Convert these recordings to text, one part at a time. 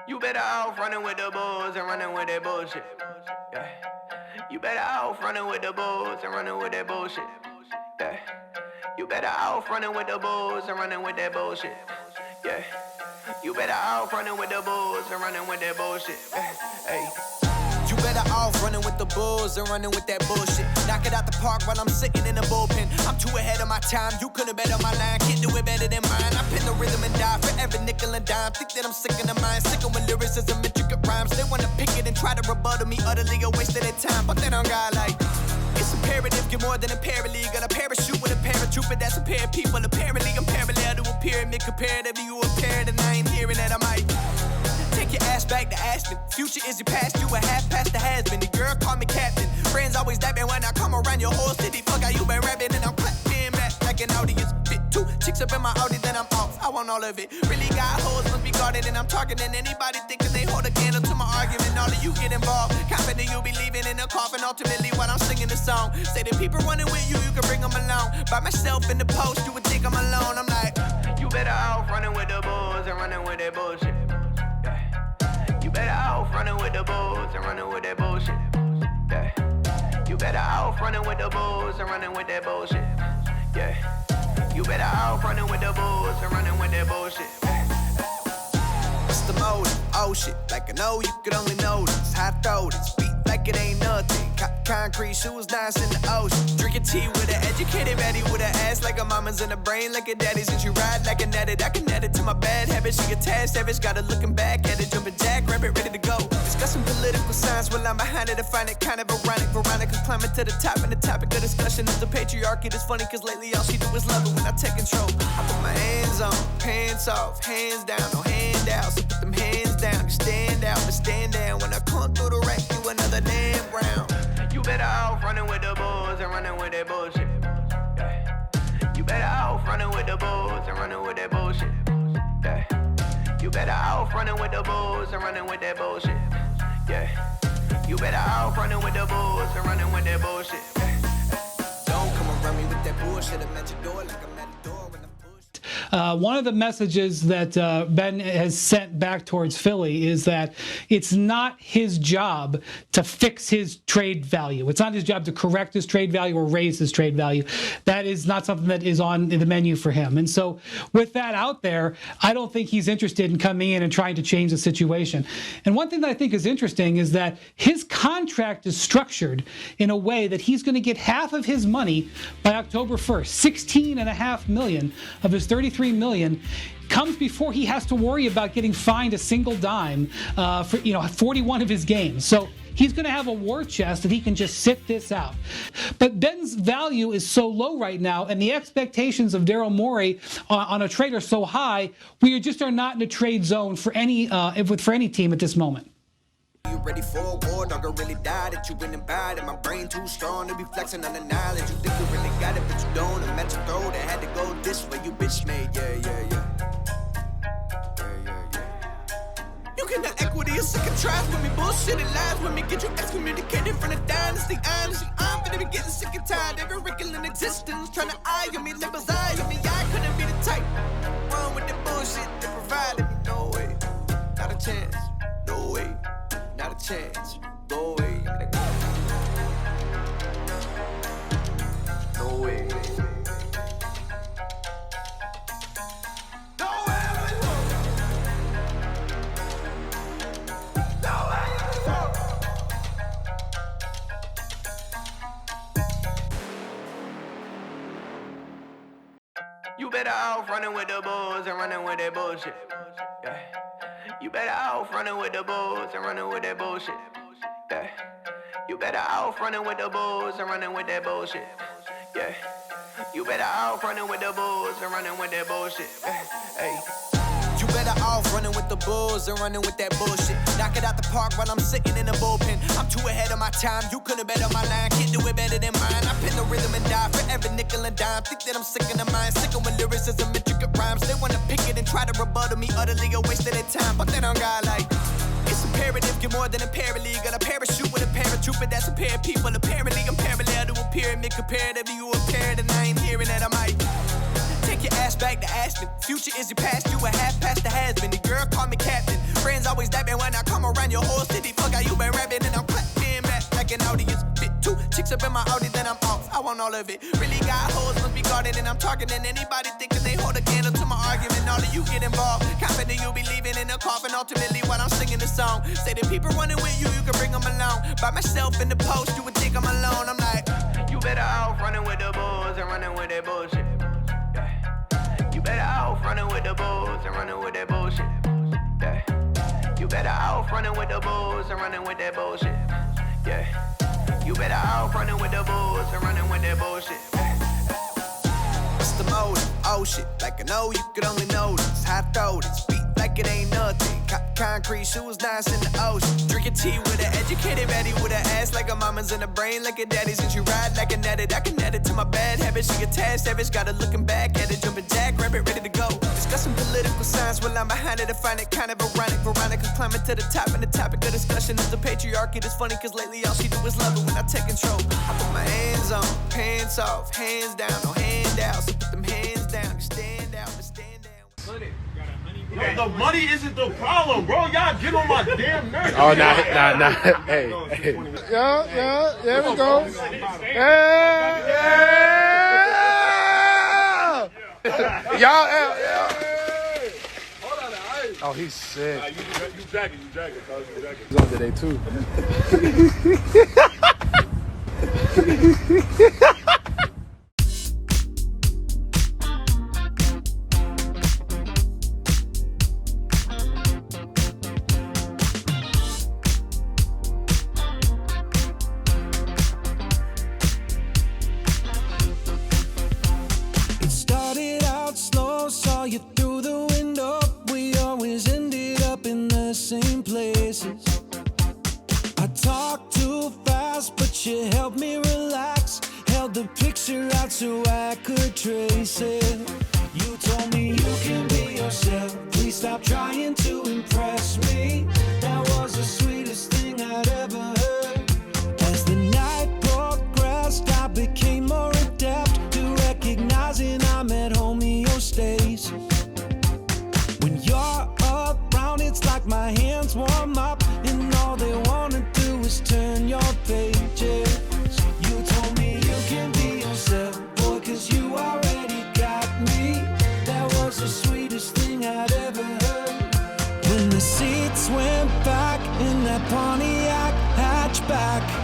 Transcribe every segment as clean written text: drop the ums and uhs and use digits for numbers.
You better off running with the bulls and running with that bullshit. Yeah. You better off running with the bulls and running with that bullshit. Yeah. You better off running with the bulls and running with that bullshit. Yeah. You better off running with the bulls and running with that bullshit. Hey. You better off running with the bulls and running with that bullshit. Knock it out the park while I'm sitting in the bullpen. I'm too ahead of my time, you could've bet on my line. Can't do it better than mine. I pin the rhythm and die for every nickel and dime. Think that I'm sick in the mind, sick with lyricism, intricate rhymes. They wanna pick it and try to rebuttal me, utterly a waste of their time. But they don't got like, it's imperative, get more than a paraleague. Got a parachute with a paratrooper, that's a pair of people. Apparently I'm parallel to a pyramid. Comparatively you a parrot and I ain't hearing that I might take your ass back to Aspen. Future is your past, you a half past the has-been. The girl call me captain. Friends always dapping when I come around your whole city. Fuck how you been rapping and I'm clapping back like an audience. Fit two chicks up in my Audi, then I'm off. I want all of it. Really got hoes, must be guarded and I'm targeting anybody thinking they hold a candle to my argument. All of you get involved. Confident you'll be leaving in a coffin. Ultimately when I'm singing the song, say the people running with you, you can bring them along. By myself in the post, you would think I'm alone. I'm like, you better off running with the bulls and running with that bullshit. You better off running with the bulls and running with that bullshit. Yeah. You better off running with the bulls and running with that bullshit. Yeah. You better off running with the bulls and running with that bullshit. what's the motive? Oh shit, like I know you could only notice. How I throw this beat like it ain't nothing. Concrete shoes, nice in the ocean. Drinking tea with an educated baddie with an ass like a mama's in the brain like a daddy's. And she ride like an addict. I can add it to my bad habits. She attached, savage, got her looking back at it. Jumping jack, rabbit, ready to go. Discussing political science while I'm behind it. I find it kind of ironic. Veronica climbing to the top, and the topic of discussion is the patriarchy. It's funny cause lately all she do is love it when I take control. I put my hands on, pants off, hands down, no handouts. So put them hands down, you stand out, but stand down. When I come through the rack, you another damn round. You better off running with the bulls and running with that bullshit. Yeah. You better off running with the bulls and running with that bullshit. Yeah. You better off running with the bulls and running with that bullshit. Yeah. You better off running with the bulls and running with that bullshit. Don't come around me with that bullshit. I'm at your door like I'm at the door when I push. One of the messages that Ben has sent back towards Philly is that it's not his job to fix his trade value. It's not his job to correct his trade value or raise his trade value. That is not something that is on the menu for him. And so with that out there, I don't think he's interested in coming in and trying to change the situation. And one thing that I think is interesting is that his contract is structured in a way that he's going to get half of his money by October 1st. $16.5 million of his $33 million comes before he has to worry about getting fined a single dime for 41 of his games. So he's going to have a war chest that he can just sit this out. But Ben's value is so low right now, and the expectations of Daryl Morey on a trade are so high, we just are not in a trade zone for any team at this moment. You ready for a war? Dog, I really died that you went and bad. And my brain too strong to be flexing on the knowledge. You think you really got it, but you don't. A Matador that had to go this way. You bitch made, yeah. You cannot equity a second tries with me. Bullshit and lies with me. Get you excommunicated from the dynasty. Honestly, I'm gonna be getting sick and tired. Every wrinkle in existence trying to eye me. Labels eye me. I couldn't be the type. Run with the bullshit they provided me. No way, not a chance. No way. Not a chance. Go away. No way. You better off running with the bulls and running with that bullshit. Yeah. You better off running with the bulls and running with that bullshit. Yeah. You better off running with the bulls and running with that bullshit. Yeah. You better off running with the bulls and running with that bullshit. Hey. You better off running with the bulls and running with that bullshit. Knock it out the park while I'm sitting in the bullpen. I'm too ahead of my time, you could've bet on my line. Can't do it better than mine. I pin the rhythm and die for every nickel and dime. Think that I'm sick in the mind, sick with lyricism, intricate rhymes. They wanna pick it and try to rebuttal me, utterly a waste of their time. But they don't got like, it's imperative, get more than a paraleague. Got a parachute with a paratrooper, that's a pair of people. Apparently I'm parallel to a pyramid. Comparatively you a parrot and I ain't hearing that I might take your ass back to Aspen. Future is your past, you a half past the has-been. The girl call me captain. Friends always that And when I come around your whole city, fuck how you been rapping and I'm clapping back like an audience. Fit 2 chicks up in my Audi, then I'm off. I want all of it. Really got hoes, must be guarded, and I'm targeting anybody thinking they hold a candle to my argument. All of you get involved, confident you'll be leaving in a coffin. Ultimately, while I'm singing the song, say the people running with you, you can bring them along. By myself in the post, you would think I'm alone. I'm like, you better off running with the bulls and running with that bullshit. Yeah. You better off running with the bulls and running with that bullshit. Yeah. You better off running with the bulls and running with that bullshit. Yeah. You better off running with the bulls and running with that bullshit. what's the motive? Oh shit, like I know you could only notice. How I throw this beat like it ain't nothing. Concrete shoes, nice in the ocean. Drinking tea with an educated baddie with an ass like a mama's in the brain like a daddy's. And she ride like an addict. I can add it to my bad habits. She attached, savage, got her looking back at it, jumping jack, rabbit, ready to go. Discussing political science while I'm behind it. I find it kind of ironic. Veronica climbing to the top, and the topic of discussion is the patriarchy. That's funny, cause lately all she do is love it when I take control. I put my hands on, pants off, hands down, no handouts. So put them hands down, you stand out, but stand down. Yo, the money isn't the problem, bro. Y'all get on my damn nerves. Oh, nah. Hey. Yeah, there we go. Yeah. Y'all, oh, he's sick. You dragging. He's on today, too. You through the window, we always ended up in the same places. I talked too fast, but you helped me relax. Held the picture out so I could trace it. You told me you can be yourself. Please stop trying to impress me. That was the sweetest thing I'd ever heard. As the night progressed, I became more adept to recognizing I'm at homeostasis. When you're around, it's like my hands warm up, and all they wanna do is turn your pages. You told me you can be yourself, boy, cause you already got me. That was the sweetest thing I'd ever heard. When the seats went back in that Pontiac hatchback.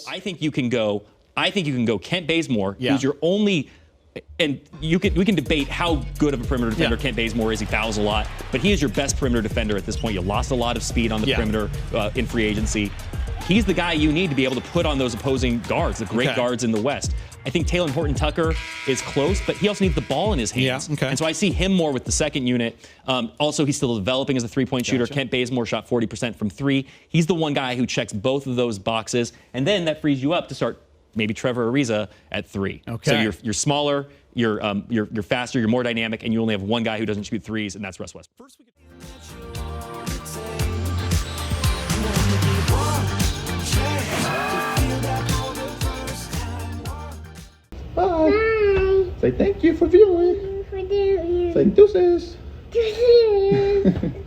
I think you can go Kent Bazemore, who's your only, and we can debate how good of a perimeter defender Kent Bazemore is. He fouls a lot, but he is your best perimeter defender at this point. You lost a lot of speed on the perimeter in free agency. He's the guy you need to be able to put on those opposing guards, the great guards in the West. I think Taylor Horton-Tucker is close, but he also needs the ball in his hands. And so I see him more with the second unit. Also, he's still developing as a three-point shooter. Kent Bazemore shot 40% from three. He's the one guy who checks both of those boxes, and then that frees you up to start maybe Trevor Ariza at three. So you're smaller, you're faster, you're more dynamic, and you only have one guy who doesn't shoot threes, and that's Russ Westbrook. Bye. Say thank you for viewing. Say deuces. Deuces. it.